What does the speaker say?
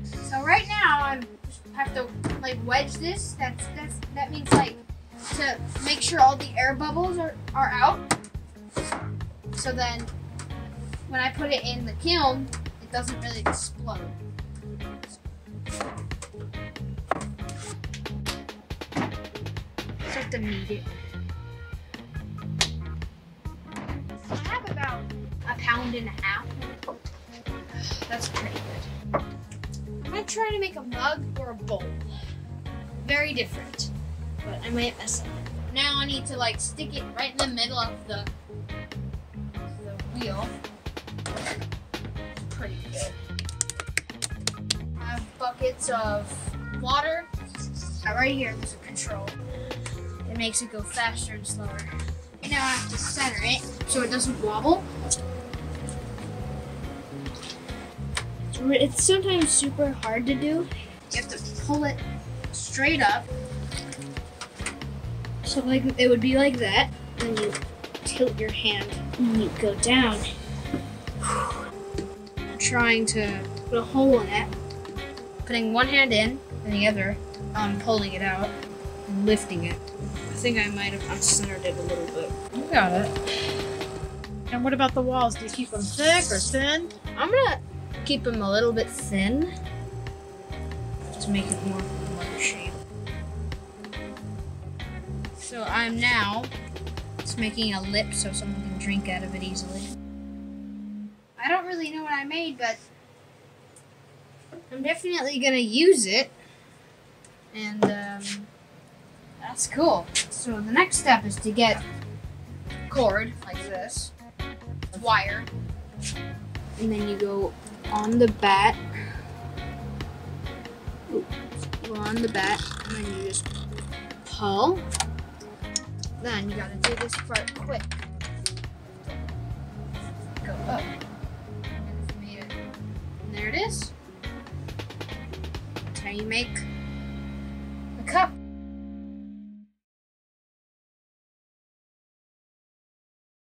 So right now I have to like wedge this. That means like to make sure all the air bubbles are out. So then when I put it in the kiln, it doesn't really explode. Just have to knead it. I have about 1.5 pounds. That's pretty good. I'm gonna try to make a mug or a bowl. Very different, but I might mess up. Now I need to like stick it right in the middle of the wheel. It's pretty good. I have buckets of water. Right here, there's a control. It makes it go faster and slower. Now I have to center it so it doesn't wobble. It's sometimes super hard to do. You have to pull it straight up. So like it would be like that. Then you tilt your hand and you go down. I'm trying to put a hole in it. Putting one hand in and the other pulling it out and lifting it. I think I might have uncentered it a little bit. You got it. And what about the walls? Do you keep them thick or thin? I'm gonna keep them a little bit thin. Just make it more like shape. So I'm now just making a lip so someone can drink out of it easily. I don't really know what I made, but I'm definitely gonna use it. And that's cool. So the next step is to get cord like this, wire, and then you go on the bat. Go on the bat, and then you just pull. Then you gotta do this part quick. Go up. And made it. And there it is. That's how you make a cup.